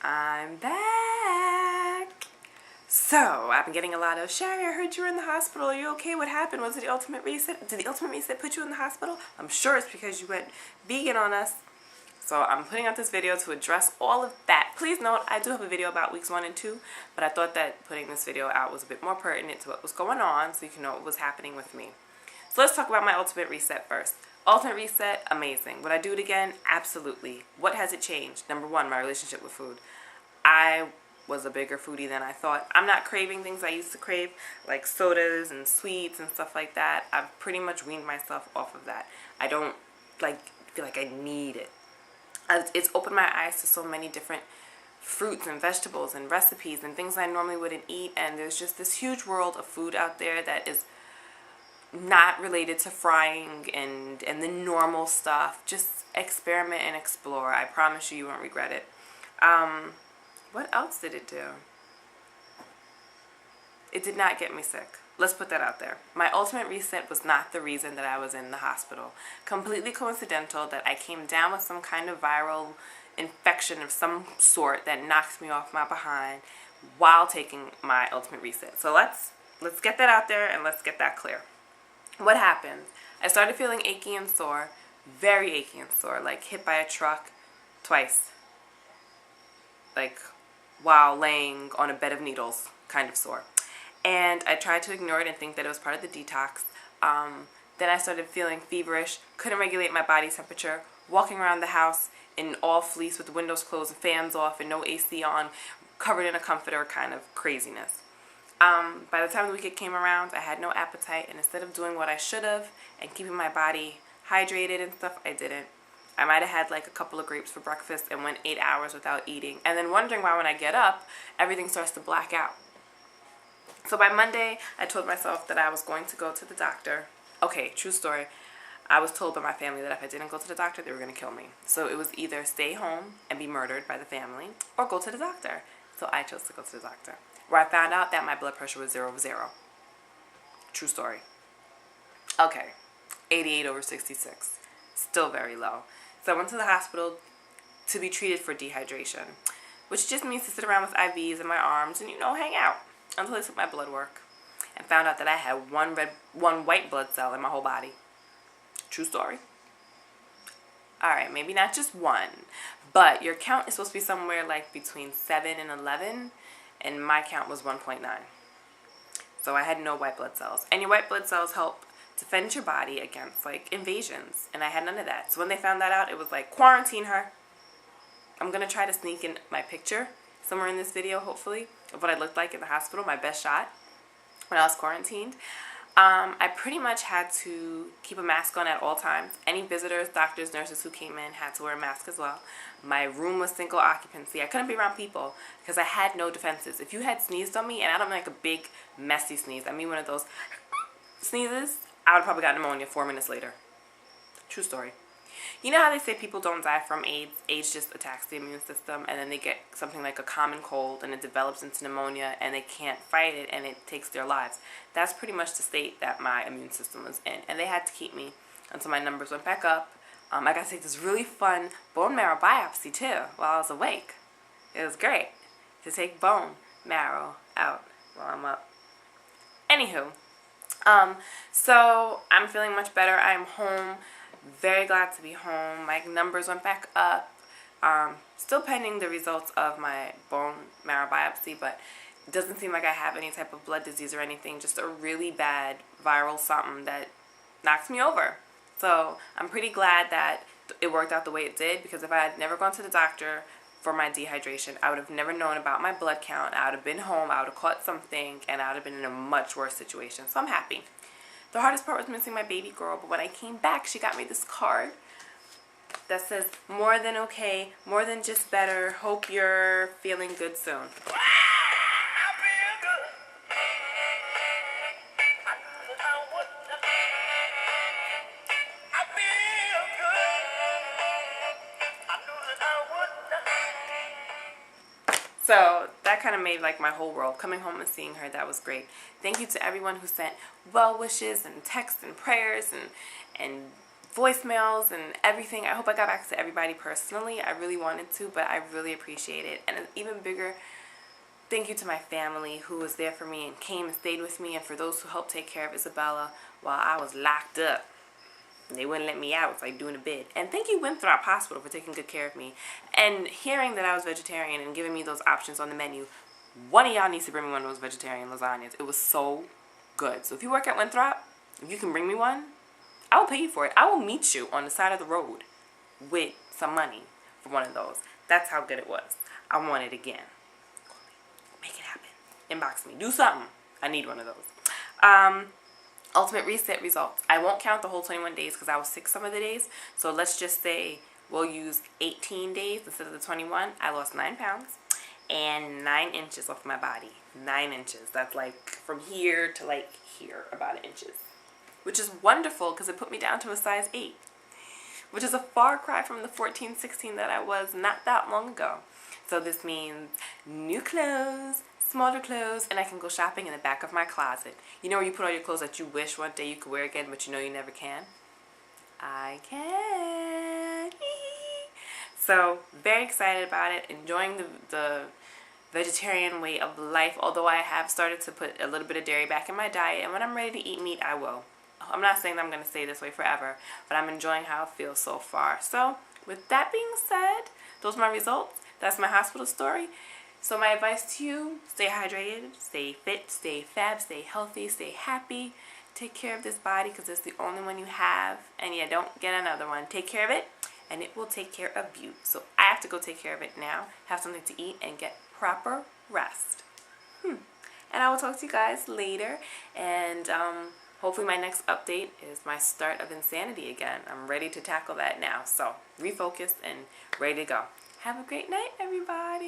I'm back. So, I've been getting a lot of, Sherry, I heard you were in the hospital. Are you okay? What happened? Was it the Ultimate Reset? Did the Ultimate Reset put you in the hospital? I'm sure it's because you went vegan on us. So, I'm putting out this video to address all of that. Please note, I do have a video about weeks 1 and 2, but I thought that putting this video out was a bit more pertinent to what was going on so you can know what was happening with me. So, let's talk about my Ultimate Reset first. Ultimate Reset, amazing. Would I do it again? Absolutely. What has it changed? Number one, my relationship with food. I was a bigger foodie than I thought. I'm not craving things I used to crave, like sodas and sweets and stuff like that. I've pretty much weaned myself off of that. I don't feel like I need it. It's opened my eyes to so many different fruits and vegetables and recipes and things I normally wouldn't eat, and there's just this huge world of food out there that is not related to frying and the normal stuff. Just experiment and explore. I promise you won't regret it. What else did it do? It did not get me sick. Let's put that out there. My Ultimate Reset was not the reason that I was in the hospital. Completely coincidental that I came down with some kind of viral infection of some sort that knocked me off my behind while taking my Ultimate Reset. So let's get that out there and let's get that clear. What happened? I started feeling achy and sore, very achy and sore, like hit by a truck twice. Like while laying on a bed of needles, kind of sore. And I tried to ignore it and think that it was part of the detox. Then I started feeling feverish, couldn't regulate my body temperature, walking around the house in all fleece with the windows closed and fans off and no AC on, covered in a comforter, kind of craziness. By the time the weekend came around, I had no appetite, and instead of doing what I should have and keeping my body hydrated and stuff, I didn't. I might have had like a couple of grapes for breakfast and went 8 hours without eating, and then wondering why when I get up, everything starts to black out. So by Monday, I told myself that I was going to go to the doctor. Okay, true story. I was told by my family that if I didn't go to the doctor, they were going to kill me. So it was either stay home and be murdered by the family or go to the doctor. So I chose to go to the doctor, where I found out that my blood pressure was 0 over 0. True story. Okay, 88/66. Still very low. So I went to the hospital to be treated for dehydration, which just means to sit around with IVs in my arms and, hang out until they took my blood work and found out that I had one white blood cell in my whole body. True story. Alright, maybe not just one, but your count is supposed to be somewhere like between 7 and 11, and my count was 1.9. So I had no white blood cells. And your white blood cells help defend your body against like invasions, and I had none of that. So when they found that out, it was like, quarantine her. I'm gonna try to sneak in my picture somewhere in this video, hopefully, of what I looked like in the hospital, my best shot when I was quarantined. I pretty much had to keep a mask on at all times. Any visitors, doctors, nurses who came in had to wear a mask as well. My room was single occupancy. I couldn't be around people because I had no defenses. If you had sneezed on me, and I don't mean like a big messy sneeze, I mean one of those sneezes, I would have probably got pneumonia 4 minutes later. True story. You know how they say people don't die from AIDS? AIDS just attacks the immune system, and then they get something like a common cold, and it develops into pneumonia, and they can't fight it, and it takes their lives. That's pretty much the state that my immune system was in, and they had to keep me until my numbers went back up. I got to take this really fun bone marrow biopsy, too, while I was awake. It was great to take bone marrow out while I'm up. Anywho. So I'm feeling much better. I'm home. Very glad to be home. My numbers went back up. Still pending the results of my bone marrow biopsy, but it doesn't seem like I have any type of blood disease or anything. Just a really bad viral something that knocks me over. So I'm pretty glad that it worked out the way it did, because if I had never gone to the doctor for my dehydration, I would have never known about my blood count. I would have been home, I would have caught something, and I would have been in a much worse situation. So I'm happy. The hardest part was missing my baby girl, but when I came back, she got me this card that says, more than okay, more than just better, hope you're feeling good soon. So that kind of made like my whole world. Coming home and seeing her, that was great. Thank you to everyone who sent well wishes and texts and prayers and voicemails and everything. I hope I got back to everybody personally. I really wanted to, but I really appreciate it. And an even bigger thank you to my family who was there for me and came and stayed with me, and for those who helped take care of Isabella while I was locked up. They wouldn't let me out. It's like doing a bid. And thank you, Winthrop Hospital, for taking good care of me. And hearing that I was vegetarian and giving me those options on the menu, one of y'all needs to bring me one of those vegetarian lasagnas. It was so good. So if you work at Winthrop, if you can bring me one, I will pay you for it. I will meet you on the side of the road with some money for one of those. That's how good it was. I want it again. Make it happen. Inbox me. Do something. I need one of those. Ultimate Reset results. I won't count the whole 21 days because I was sick some of the days. So let's just say we'll use 18 days instead of the 21. I lost 9 pounds and 9 inches off my body. 9 inches. That's like from here to like here, about 1 inches. Which is wonderful because it put me down to a size 8. Which is a far cry from the 14, 16 that I was not that long ago. So this means new clothes, smaller clothes, and I can go shopping in the back of my closet. You know where you put all your clothes that you wish one day you could wear again, but you know you never can? I can. So, very excited about it. Enjoying the vegetarian way of life, although I have started to put a little bit of dairy back in my diet, and when I'm ready to eat meat, I will. I'm not saying that I'm going to stay this way forever, but I'm enjoying how it feels so far. So, with that being said, those are my results. That's my hospital story. So my advice to you, stay hydrated, stay fit, stay fab, stay healthy, stay happy. Take care of this body because it's the only one you have. And yeah, don't get another one. Take care of it and it will take care of you. So I have to go take care of it now, have something to eat, and get proper rest. And I will talk to you guys later. And hopefully my next update is my start of insanity again. I'm ready to tackle that now. So refocus and ready to go. Have a great night, everybody.